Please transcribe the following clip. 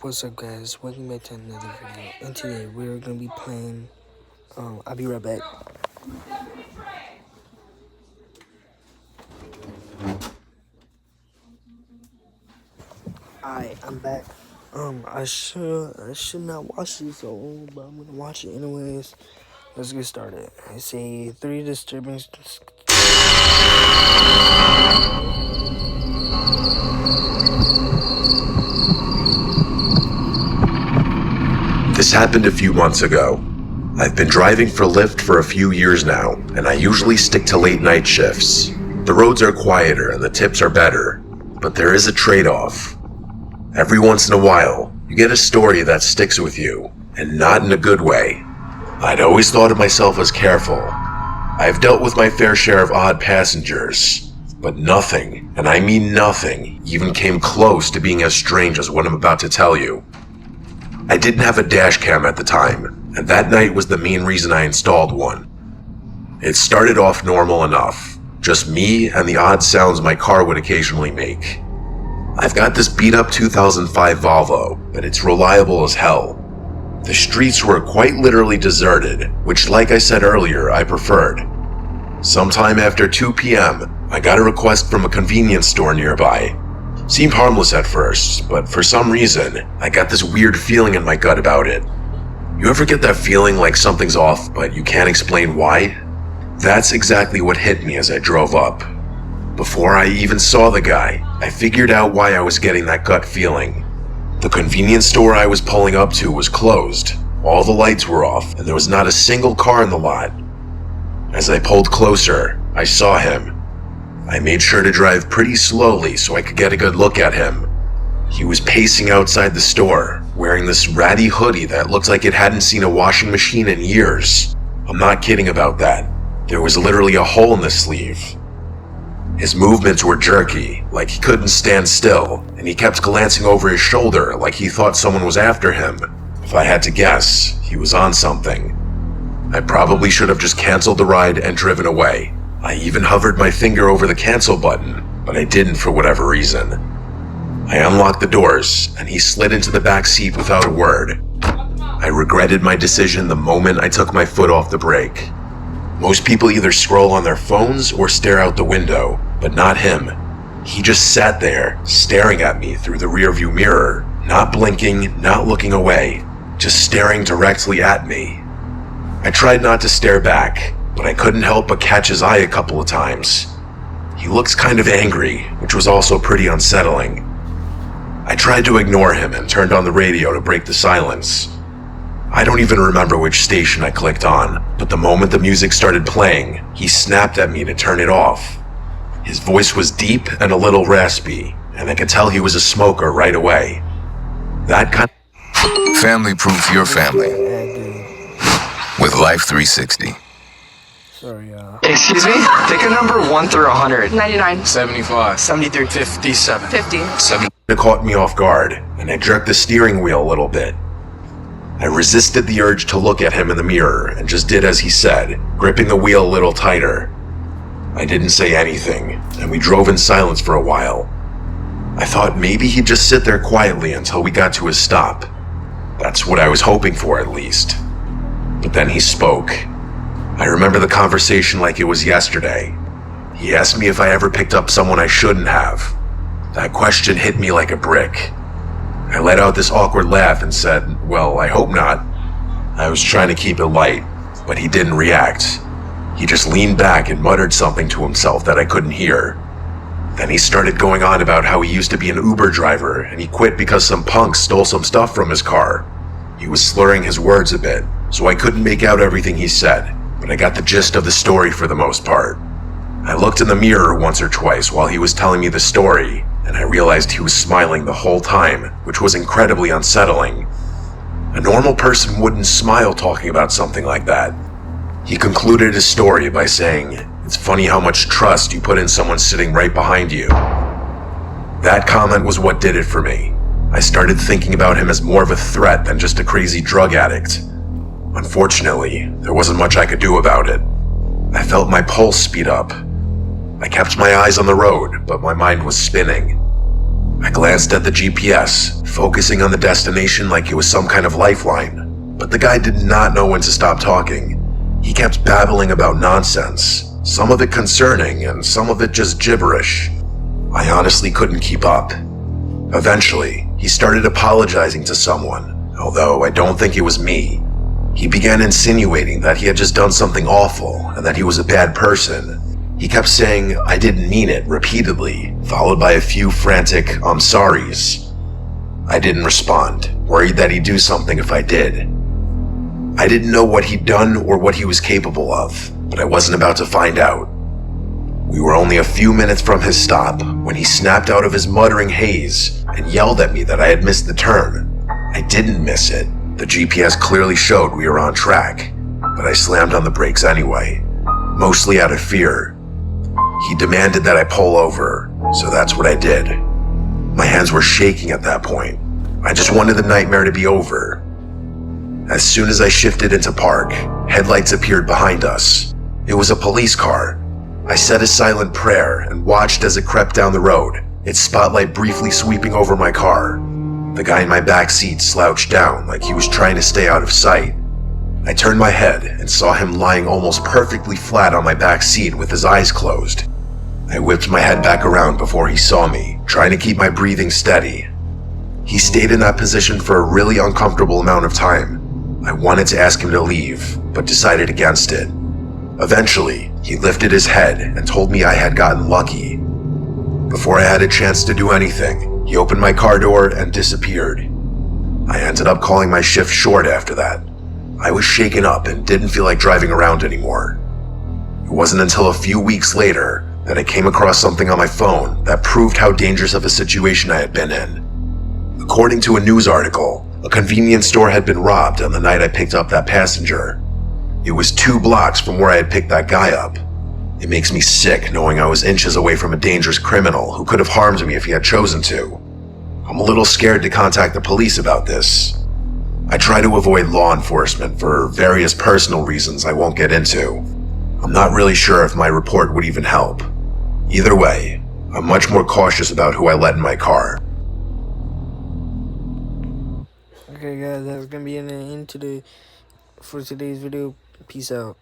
What's up, guys? Welcome back to another video. And today we're gonna be playing. I'll be right back. Alright, I'm back. I should not watch this, but I'm gonna watch it anyways. Let's get started. I say 3 disturbing. This happened a few months ago. I've been driving for Lyft for a few years now, and I usually stick to late night shifts. The roads are quieter and the tips are better, but there is a trade-off. Every once in a while, you get a story that sticks with you, and not in a good way. I'd always thought of myself as careful. I've dealt with my fair share of odd passengers, but nothing, and I mean nothing, even came close to being as strange as what I'm about to tell you. I didn't have a dash cam at the time, and that night was the main reason I installed one. It started off normal enough, just me and the odd sounds my car would occasionally make. I've got this beat-up 2005 Volvo, but it's reliable as hell. The streets were quite literally deserted, which, like I said earlier, I preferred. Sometime after 2 p.m., I got a request from a convenience store nearby. Seemed harmless at first, but for some reason, I got this weird feeling in my gut about it. You ever get that feeling like something's off, but you can't explain why? That's exactly what hit me as I drove up. Before I even saw the guy, I figured out why I was getting that gut feeling. The convenience store I was pulling up to was closed. All the lights were off, and there was not a single car in the lot. As I pulled closer, I saw him. I made sure to drive pretty slowly so I could get a good look at him. He was pacing outside the store, wearing this ratty hoodie that looked like it hadn't seen a washing machine in years. I'm not kidding about that. There was literally a hole in the sleeve. His movements were jerky, like he couldn't stand still, and he kept glancing over his shoulder like he thought someone was after him. If I had to guess, he was on something. I probably should have just canceled the ride and driven away. I even hovered my finger over the cancel button, but I didn't for whatever reason. I unlocked the doors, and he slid into the back seat without a word. I regretted my decision the moment I took my foot off the brake. Most people either scroll on their phones or stare out the window, but not him. He just sat there, staring at me through the rearview mirror, not blinking, not looking away, just staring directly at me. I tried not to stare back, but I couldn't help but catch his eye a couple of times. He looked kind of angry, which was also pretty unsettling. I tried to ignore him and turned on the radio to break the silence. I don't even remember which station I clicked on, but the moment the music started playing, he snapped at me to turn it off. His voice was deep and a little raspy, and I could tell he was a smoker right away. That kind of Family proof your family with Life 360. Sorry, Excuse me? Pick a number 1 through 100. 99, 75. 73. 57. 50. 70. It caught me off guard, and I jerked the steering wheel a little bit. I resisted the urge to look at him in the mirror and just did as he said, gripping the wheel a little tighter. I didn't say anything, and we drove in silence for a while. I thought maybe he'd just sit there quietly until we got to his stop. That's what I was hoping for, at least. But then he spoke. I remember the conversation like it was yesterday. He asked me if I ever picked up someone I shouldn't have. That question hit me like a brick. I let out this awkward laugh and said, well, I hope not. I was trying to keep it light, but he didn't react. He just leaned back and muttered something to himself that I couldn't hear. Then he started going on about how he used to be an Uber driver and he quit because some punk stole some stuff from his car. He was slurring his words a bit, so I couldn't make out everything he said, but I got the gist of the story for the most part. I looked in the mirror once or twice while he was telling me the story, and I realized he was smiling the whole time, which was incredibly unsettling. A normal person wouldn't smile talking about something like that. He concluded his story by saying, "It's funny how much trust you put in someone sitting right behind you." That comment was what did it for me. I started thinking about him as more of a threat than just a crazy drug addict. Unfortunately, there wasn't much I could do about it. I felt my pulse speed up. I kept my eyes on the road, but my mind was spinning. I glanced at the GPS, focusing on the destination like it was some kind of lifeline, but the guy did not know when to stop talking. He kept babbling about nonsense, some of it concerning and some of it just gibberish. I honestly couldn't keep up. Eventually, he started apologizing to someone, although I don't think it was me. He began insinuating that he had just done something awful and that he was a bad person. He kept saying, "I didn't mean it," repeatedly, followed by a few frantic "I'm sorries." I didn't respond, worried that he'd do something if I did. I didn't know what he'd done or what he was capable of, but I wasn't about to find out. We were only a few minutes from his stop when he snapped out of his muttering haze and yelled at me that I had missed the turn. I didn't miss it. The GPS clearly showed we were on track, but I slammed on the brakes anyway, mostly out of fear. He demanded that I pull over, so that's what I did. My hands were shaking at that point. I just wanted the nightmare to be over. As soon as I shifted into park, headlights appeared behind us. It was a police car. I said a silent prayer and watched as it crept down the road, its spotlight briefly sweeping over my car. The guy in my back seat slouched down like he was trying to stay out of sight. I turned my head and saw him lying almost perfectly flat on my back seat with his eyes closed. I whipped my head back around before he saw me, trying to keep my breathing steady. He stayed in that position for a really uncomfortable amount of time. I wanted to ask him to leave, but decided against it. Eventually, he lifted his head and told me I had gotten lucky. Before I had a chance to do anything, he opened my car door and disappeared. I ended up calling my shift short after that. I was shaken up and didn't feel like driving around anymore. It wasn't until a few weeks later that I came across something on my phone that proved how dangerous of a situation I had been in. According to a news article, a convenience store had been robbed on the night I picked up that passenger. It was 2 blocks from where I had picked that guy up. It makes me sick knowing I was inches away from a dangerous criminal who could have harmed me if he had chosen to. I'm a little scared to contact the police about this. I try to avoid law enforcement for various personal reasons I won't get into. I'm not really sure if my report would even help. Either way, I'm much more cautious about who I let in my car. Okay guys, that's gonna be an end for today's video. Peace out.